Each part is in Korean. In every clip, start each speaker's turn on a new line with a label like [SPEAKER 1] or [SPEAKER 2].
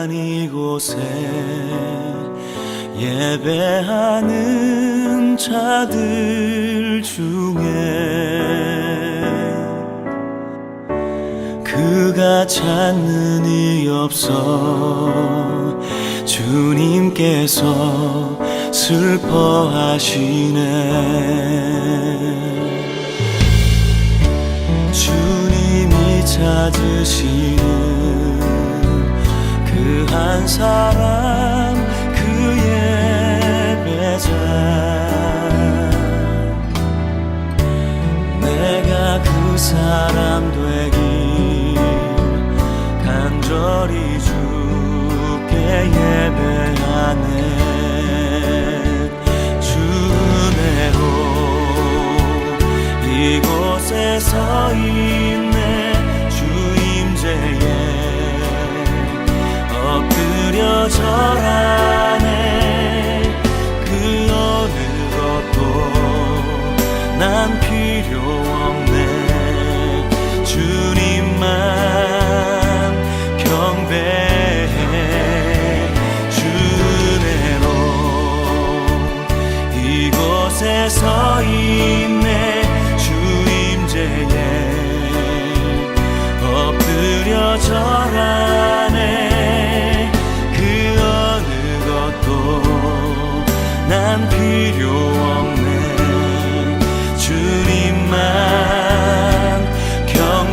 [SPEAKER 1] 예배한 이곳에 예배하는 자들 중에 그가 찾는 이 없어 주님께서 슬퍼하시네. 주님이 찾으시는 그 한 사람, 그 예배자, 내가 그 사람 되길 간절히 주께 예배하네. 주 은혜로 이곳에 서 있네. 주 임재에 엎드려 절하네. 그 어느 것도 난 필요 없네. 주님만 경배해. 주 은혜로 이곳에 서 있네. 주 임재에 엎드려 절하네. 그 어느 것도 난 필요 없네. 주님만 경배해.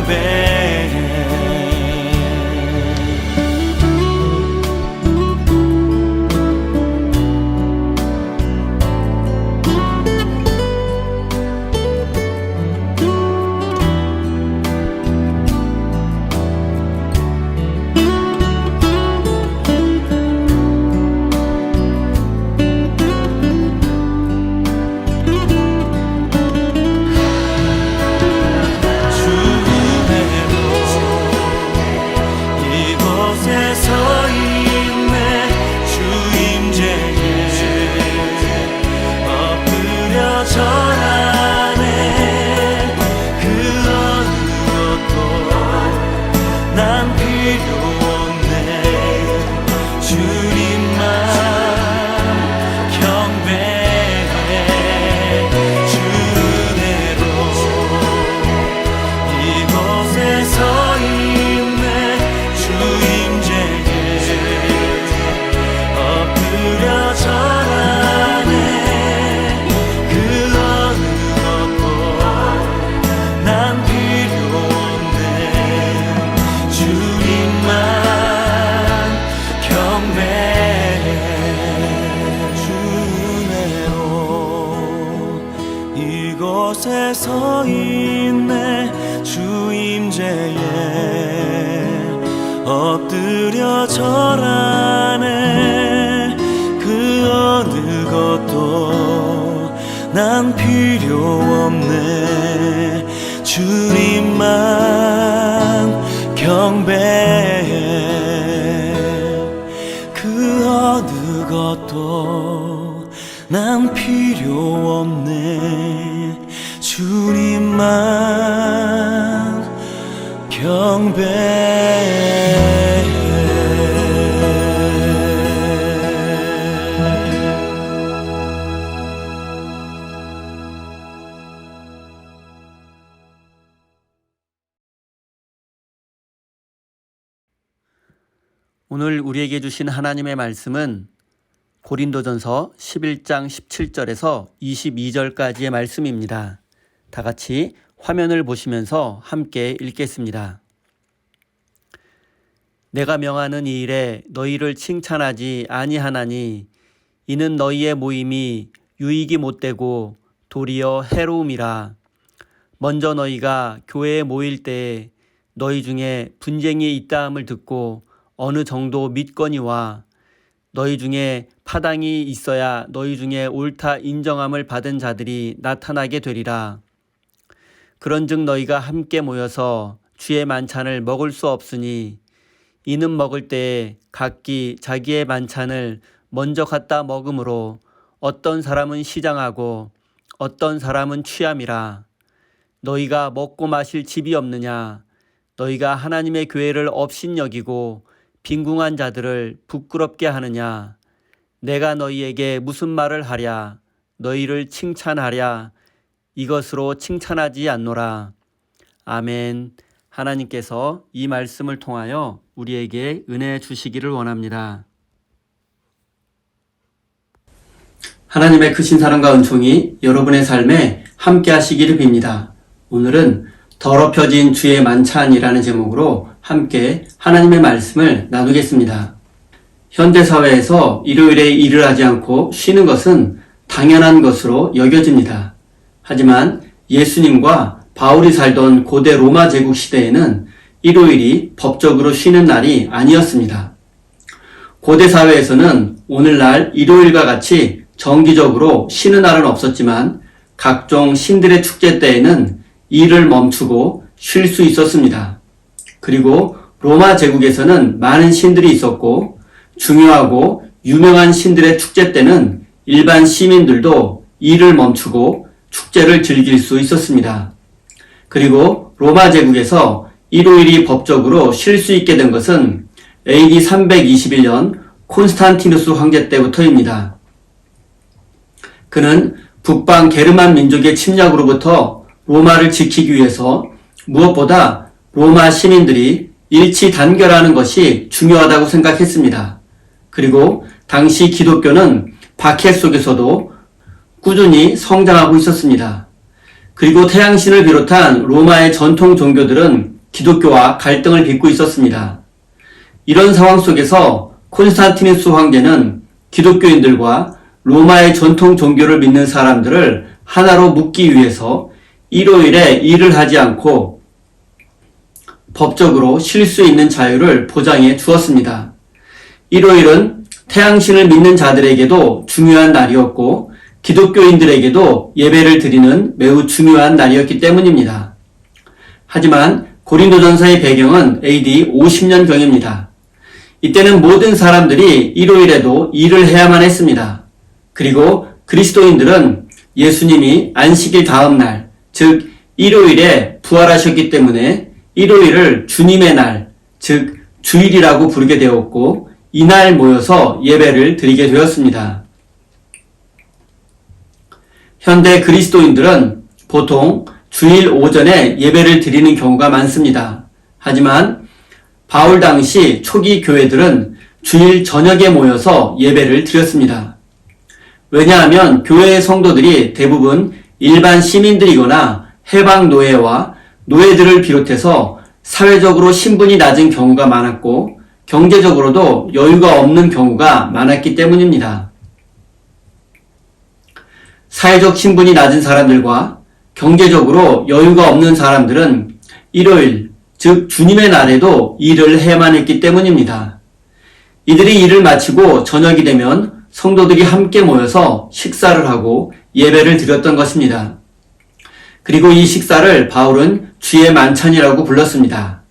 [SPEAKER 1] 이곳에 서 있네. 주 임재에 엎드려 절하네. 그 어느 것도 난 필요 없네. 주님만 경배해. 그 어느 것도 난 필요 없네. 주님만 경배해.
[SPEAKER 2] 오늘 우리에게 주신 하나님의 말씀은 고린도전서 11장 17절에서 22절까지의 말씀입니다. 다 같이 화면을 보시면서 함께 읽겠습니다. 내가 명하는 이 일에 너희를 칭찬하지 아니하나니 이는 너희의 모임이 유익이 못되고 도리어 해로움이라. 먼저 너희가 교회에 모일 때에 너희 중에 분쟁이 있다함을 듣고 어느 정도 믿거니와 너희 중에 파당이 있어야 너희 중에 옳다 인정함을 받은 자들이 나타나게 되리라. 그런즉 너희가 함께 모여서 주의 만찬을 먹을 수 없으니 이는 먹을 때에 각기 자기의 만찬을 먼저 갖다 먹으므로 어떤 사람은 시장하고 어떤 사람은 취함이라. 너희가 먹고 마실 집이 없느냐? 너희가 하나님의 교회를 업신여기고 빈궁한 자들을 부끄럽게 하느냐? 내가 너희에게 무슨 말을 하랴? 너희를 칭찬하랴? 이것으로 칭찬하지 않노라. 아멘. 하나님께서 이 말씀을 통하여 우리에게 은혜 주시기를 원합니다. 하나님의 크신 사랑과 은총이 여러분의 삶에 함께 하시기를 빕니다. 오늘은 더럽혀진 주의 만찬이라는 제목으로 함께 하나님의 말씀을 나누겠습니다. 현대사회에서 일요일에 일을 하지 않고 쉬는 것은 당연한 것으로 여겨집니다. 하지만 예수님과 바울이 살던 고대 로마 제국 시대에는 일요일이 법적으로 쉬는 날이 아니었습니다. 고대 사회에서는 오늘날 일요일과 같이 정기적으로 쉬는 날은 없었지만 각종 신들의 축제 때에는 일을 멈추고 쉴 수 있었습니다. 그리고 로마 제국에서는 많은 신들이 있었고 중요하고 유명한 신들의 축제 때는 일반 시민들도 일을 멈추고 축제를 즐길 수 있었습니다. 그리고 로마 제국에서 일요일이 법적으로 쉴 수 있게 된 것은 AD 321년 콘스탄티누스 황제 때부터입니다. 그는 북방 게르만 민족의 침략으로부터 로마를 지키기 위해서 무엇보다 로마 시민들이 일치 단결하는 것이 중요하다고 생각했습니다. 그리고 당시 기독교는 박해 속에서도 꾸준히 성장하고 있었습니다. 그리고 태양신을 비롯한 로마의 전통 종교들은 기독교와 갈등을 빚고 있었습니다. 이런 상황 속에서 콘스탄티누스 황제는 기독교인들과 로마의 전통 종교를 믿는 사람들을 하나로 묶기 위해서 일요일에 일을 하지 않고 법적으로 쉴 수 있는 자유를 보장해 주었습니다. 일요일은 태양신을 믿는 자들에게도 중요한 날이었고 기독교인들에게도 예배를 드리는 매우 중요한 날이었기 때문입니다. 하지만 고린도전서의 배경은 AD 50년경입니다. 이때는 모든 사람들이 일요일에도 일을 해야만 했습니다. 그리고 그리스도인들은 예수님이 안식일 다음 날, 즉 일요일에 부활하셨기 때문에 일요일을 주님의 날, 즉 주일이라고 부르게 되었고 이날 모여서 예배를 드리게 되었습니다. 현대 그리스도인들은 보통 주일 오전에 예배를 드리는 경우가 많습니다. 하지만 바울 당시 초기 교회들은 주일 저녁에 모여서 예배를 드렸습니다. 왜냐하면 교회의 성도들이 대부분 일반 시민들이거나 해방 노예와 노예들을 비롯해서 사회적으로 신분이 낮은 경우가 많았고 경제적으로도 여유가 없는 경우가 많았기 때문입니다. 사회적 신분이 낮은 사람들과 경제적으로 여유가 없는 사람들은 일요일, 즉 주님의 날에도 일을 해야만 했기 때문입니다. 이들이 일을 마치고 저녁이 되면 성도들이 함께 모여서 식사를 하고 예배를 드렸던 것입니다. 그리고 이 식사를 바울은 주의 만찬이라고 불렀습니다.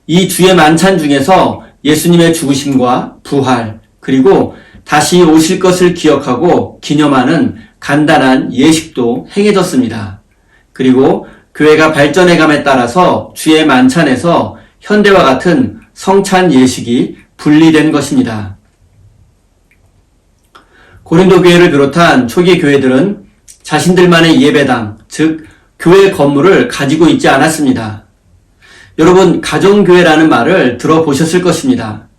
[SPEAKER 2] 이 주의 만찬 중에서 예수님의 죽으심과 부활, 그리고 다시 오실 것을 기억하고 기념하는 간단한 예식도 행해졌습니다. 그리고 교회가 발전해감에 따라서 주의 만찬에서 현대와 같은 성찬 예식이 분리된 것입니다. 고린도 교회를 비롯한 초기 교회들은 자신들만의 예배당, 즉 교회 건물을 가지고 있지 않았습니다. 여러분, 가정교회라는 말을 들어보셨을 것입니다.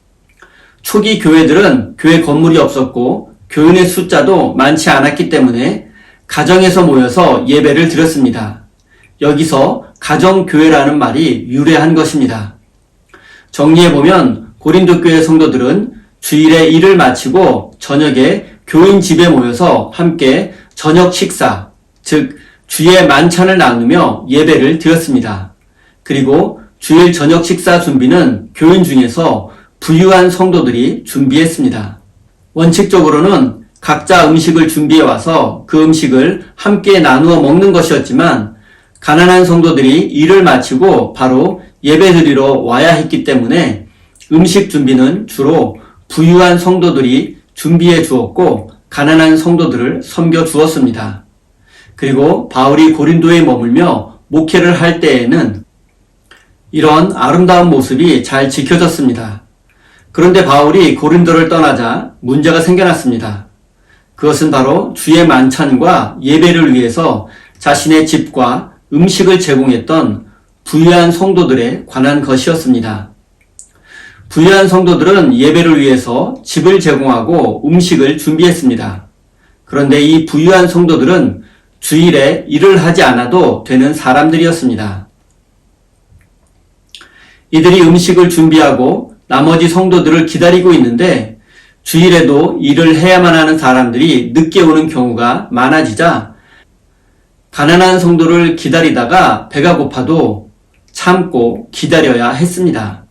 [SPEAKER 2] 초기 교회들은 교회 건물이 없었고 교인의 숫자도 많지 않았기 때문에 가정에서 모여서 예배를 드렸습니다. 여기서 가정교회라는 말이 유래한 것입니다. 정리해보면 고린도 교회 성도들은 주일에 일을 마치고 저녁에 교인 집에 모여서 함께 저녁 식사, 즉 주의 만찬을 나누며 예배를 드렸습니다. 그리고 주일 저녁 식사 준비는 교인 중에서 부유한 성도들이 준비했습니다. 원칙적으로는 각자 음식을 준비해 와서 그 음식을 함께 나누어 먹는 것이었지만 가난한 성도들이 일을 마치고 바로 예배드리러 와야 했기 때문에 음식 준비는 주로 부유한 성도들이 준비해 주었고 가난한 성도들을 섬겨 주었습니다. 그리고 바울이 고린도에 머물며 목회를 할 때에는 이런 아름다운 모습이 잘 지켜졌습니다. 그런데 바울이 고린도를 떠나자 문제가 생겨났습니다. 그것은 바로 주의 만찬과 예배를 위해서 자신의 집과 음식을 제공했던 부유한 성도들에 관한 것이었습니다. 부유한 성도들은 예배를 위해서 집을 제공하고 음식을 준비했습니다. 그런데 이 부유한 성도들은 주일에 일을 하지 않아도 되는 사람들이었습니다. 이들이 음식을 준비하고 나머지 성도들을 기다리고 있는데 주일에도 일을 해야만 하는 사람들이 늦게 오는 경우가 많아지자 가난한 성도를 기다리다가 배가 고파도 참고 기다려야 했습니다.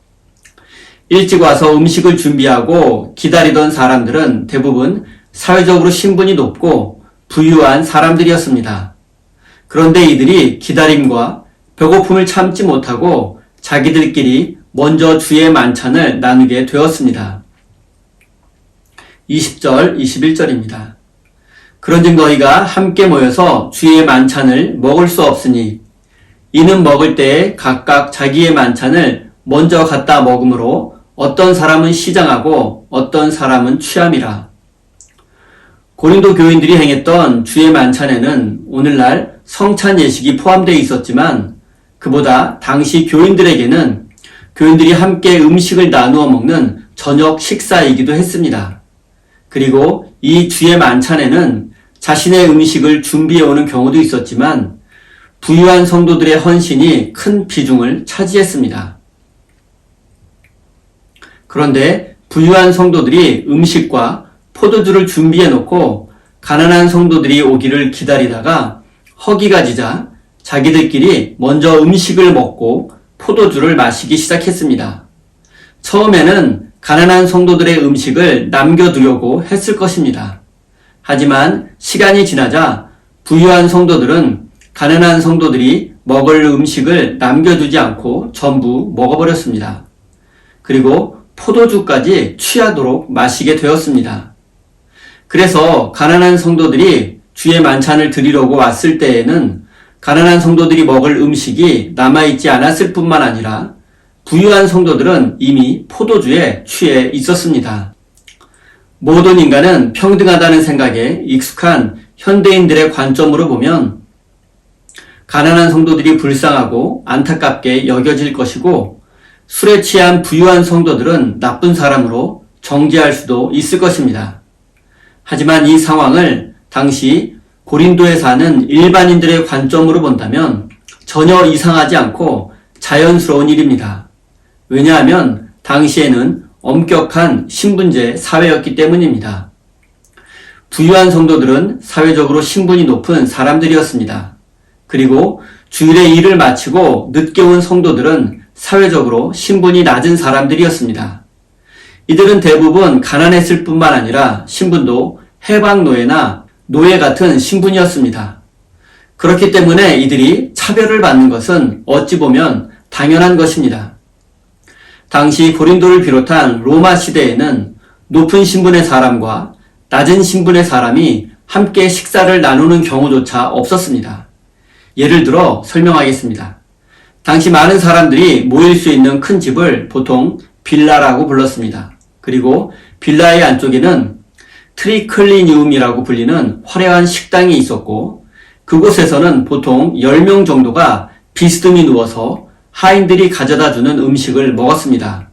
[SPEAKER 2] 일찍 와서 음식을 준비하고 기다리던 사람들은 대부분 사회적으로 신분이 높고 부유한 사람들이었습니다. 그런데 이들이 기다림과 배고픔을 참지 못하고 자기들끼리 먼저 주의 만찬을 나누게 되었습니다. 20절, 21절입니다. 그런즉 너희가 함께 모여서 주의 만찬을 먹을 수 없으니 이는 먹을 때에 각각 자기의 만찬을 먼저 갖다 먹으므로 어떤 사람은 시장하고 어떤 사람은 취함이라. 고린도 교인들이 행했던 주의 만찬에는 오늘날 성찬 예식이 포함되어 있었지만 그보다 당시 교인들에게는 교인들이 함께 음식을 나누어 먹는 저녁 식사이기도 했습니다. 그리고 이 주의 만찬에는 자신의 음식을 준비해오는 경우도 있었지만 부유한 성도들의 헌신이 큰 비중을 차지했습니다. 그런데 부유한 성도들이 음식과 포도주를 준비해놓고 가난한 성도들이 오기를 기다리다가 허기가 지자 자기들끼리 먼저 음식을 먹고 포도주를 마시기 시작했습니다. 처음에는 가난한 성도들의 음식을 남겨두려고 했을 것입니다. 하지만 시간이 지나자 부유한 성도들은 가난한 성도들이 먹을 음식을 남겨두지 않고 전부 먹어버렸습니다. 그리고 포도주까지 취하도록 마시게 되었습니다. 그래서 가난한 성도들이 주의 만찬을 드리려고 왔을 때에는 가난한 성도들이 먹을 음식이 남아있지 않았을 뿐만 아니라 부유한 성도들은 이미 포도주에 취해 있었습니다. 모든 인간은 평등하다는 생각에 익숙한 현대인들의 관점으로 보면 가난한 성도들이 불쌍하고 안타깝게 여겨질 것이고 술에 취한 부유한 성도들은 나쁜 사람으로 정죄할 수도 있을 것입니다. 하지만 이 상황을 당시 고린도에 사는 일반인들의 관점으로 본다면 전혀 이상하지 않고 자연스러운 일입니다. 왜냐하면 당시에는 엄격한 신분제 사회였기 때문입니다. 부유한 성도들은 사회적으로 신분이 높은 사람들이었습니다. 그리고 주일에 일을 마치고 늦게 온 성도들은 사회적으로 신분이 낮은 사람들이었습니다. 이들은 대부분 가난했을 뿐만 아니라 신분도 해방노예나 노예 같은 신분이었습니다. 그렇기 때문에 이들이 차별을 받는 것은 어찌 보면 당연한 것입니다. 당시 고린도를 비롯한 로마 시대에는 높은 신분의 사람과 낮은 신분의 사람이 함께 식사를 나누는 경우조차 없었습니다. 예를 들어 설명하겠습니다. 당시 많은 사람들이 모일 수 있는 큰 집을 보통 빌라라고 불렀습니다. 그리고 빌라의 안쪽에는 트리클리니움이라고 불리는 화려한 식당이 있었고 그곳에서는 보통 10명 정도가 비스듬히 누워서 하인들이 가져다주는 음식을 먹었습니다.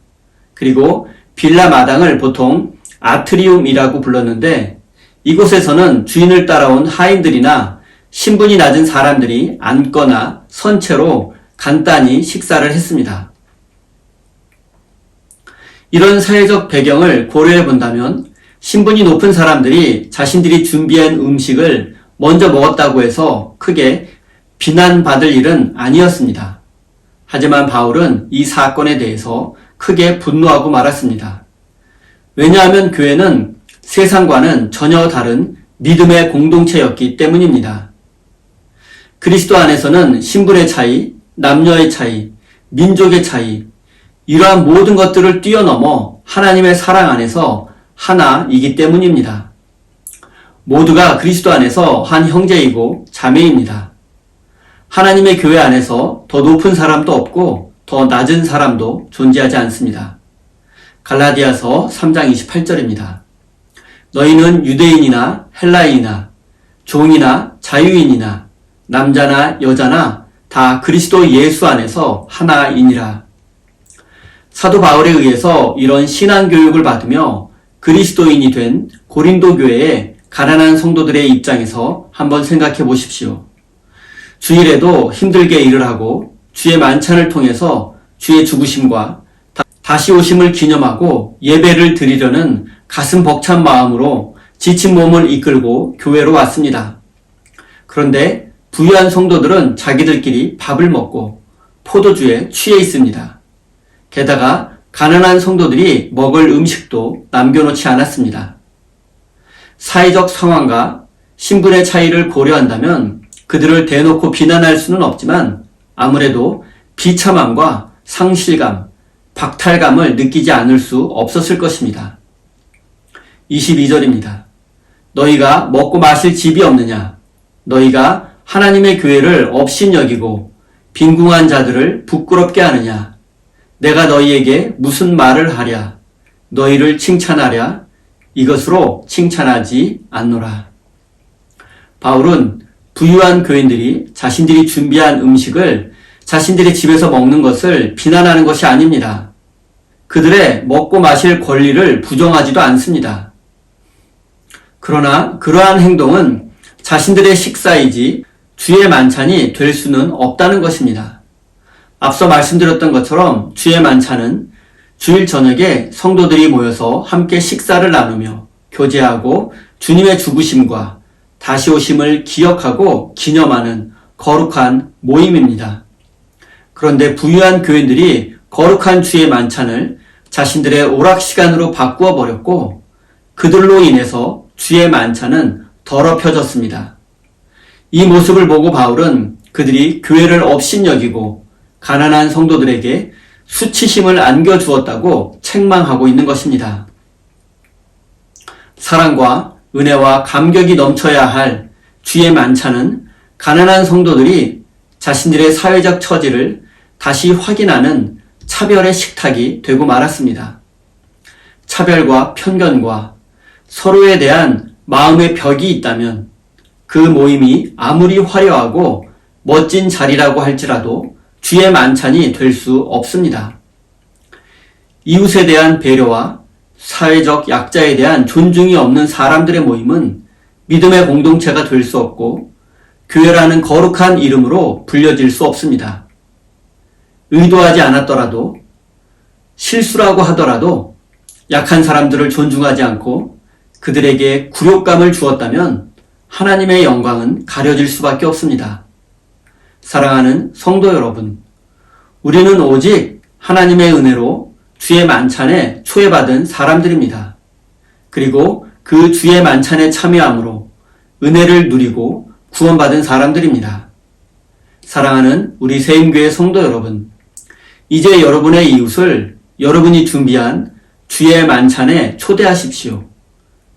[SPEAKER 2] 그리고 빌라 마당을 보통 아트리움이라고 불렀는데 이곳에서는 주인을 따라온 하인들이나 신분이 낮은 사람들이 앉거나 선 채로 간단히 식사를 했습니다. 이런 사회적 배경을 고려해 본다면 신분이 높은 사람들이 자신들이 준비한 음식을 먼저 먹었다고 해서 크게 비난받을 일은 아니었습니다. 하지만 바울은 이 사건에 대해서 크게 분노하고 말았습니다. 왜냐하면 교회는 세상과는 전혀 다른 믿음의 공동체였기 때문입니다. 그리스도 안에서는 신분의 차이, 남녀의 차이, 민족의 차이, 이러한 모든 것들을 뛰어넘어 하나님의 사랑 안에서 하나이기 때문입니다. 모두가 그리스도 안에서 한 형제이고 자매입니다. 하나님의 교회 안에서 더 높은 사람도 없고 더 낮은 사람도 존재하지 않습니다. 갈라디아서 3장 28절입니다. 너희는 유대인이나 헬라인이나 종이나 자유인이나 남자나 여자나 다 그리스도 예수 안에서 하나이니라. 사도 바울에 의해서 이런 신앙교육을 받으며 그리스도인이 된 고린도 교회의 가난한 성도들의 입장에서 한번 생각해 보십시오. 주일에도 힘들게 일을 하고 주의 만찬을 통해서 주의 죽으심과 다시 오심을 기념하고 예배를 드리려는 가슴 벅찬 마음으로 지친 몸을 이끌고 교회로 왔습니다. 그런데 부유한 성도들은 자기들끼리 밥을 먹고 포도주에 취해 있습니다. 게다가 가난한 성도들이 먹을 음식도 남겨놓지 않았습니다. 사회적 상황과 신분의 차이를 고려한다면 그들을 대놓고 비난할 수는 없지만 아무래도 비참함과 상실감, 박탈감을 느끼지 않을 수 없었을 것입니다. 22절입니다. 너희가 먹고 마실 집이 없느냐? 너희가 하나님의 교회를 업신여기고 빈궁한 자들을 부끄럽게 하느냐? 내가 너희에게 무슨 말을 하랴? 너희를 칭찬하랴? 이것으로 칭찬하지 않노라. 바울은 부유한 교인들이 자신들이 준비한 음식을 자신들의 집에서 먹는 것을 비난하는 것이 아닙니다. 그들의 먹고 마실 권리를 부정하지도 않습니다. 그러나 그러한 행동은 자신들의 식사이지 주의 만찬이 될 수는 없다는 것입니다. 앞서 말씀드렸던 것처럼 주의 만찬은 주일 저녁에 성도들이 모여서 함께 식사를 나누며 교제하고 주님의 죽으심과 다시 오심을 기억하고 기념하는 거룩한 모임입니다. 그런데 부유한 교인들이 거룩한 주의 만찬을 자신들의 오락시간으로 바꾸어 버렸고 그들로 인해서 주의 만찬은 더럽혀졌습니다. 이 모습을 보고 바울은 그들이 교회를 업신여기고 가난한 성도들에게 수치심을 안겨주었다고 책망하고 있는 것입니다. 사랑과 은혜와 감격이 넘쳐야 할 주의 만찬은 가난한 성도들이 자신들의 사회적 처지를 다시 확인하는 차별의 식탁이 되고 말았습니다. 차별과 편견과 서로에 대한 마음의 벽이 있다면 그 모임이 아무리 화려하고 멋진 자리라고 할지라도 주의 만찬이 될 수 없습니다. 이웃에 대한 배려와 사회적 약자에 대한 존중이 없는 사람들의 모임은 믿음의 공동체가 될 수 없고 교회라는 거룩한 이름으로 불려질 수 없습니다. 의도하지 않았더라도 실수라고 하더라도 약한 사람들을 존중하지 않고 그들에게 굴욕감을 주었다면 하나님의 영광은 가려질 수밖에 없습니다. 사랑하는 성도 여러분, 우리는 오직 하나님의 은혜로 주의 만찬에 초대받은 사람들입니다. 그리고 그 주의 만찬에 참여함으로 은혜를 누리고 구원받은 사람들입니다. 사랑하는 우리 세임교회 성도 여러분, 이제 여러분의 이웃을 여러분이 준비한 주의 만찬에 초대하십시오.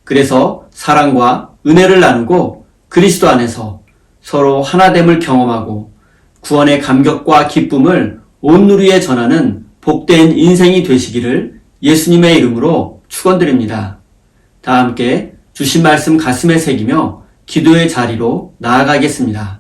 [SPEAKER 2] 그래서 사랑과 은혜를 나누고 그리스도 안에서 서로 하나됨을 경험하고 구원의 감격과 기쁨을 온 누리에 전하는 복된 인생이 되시기를 예수님의 이름으로 축원드립니다. 다 함께 주신 말씀 가슴에 새기며 기도의 자리로 나아가겠습니다.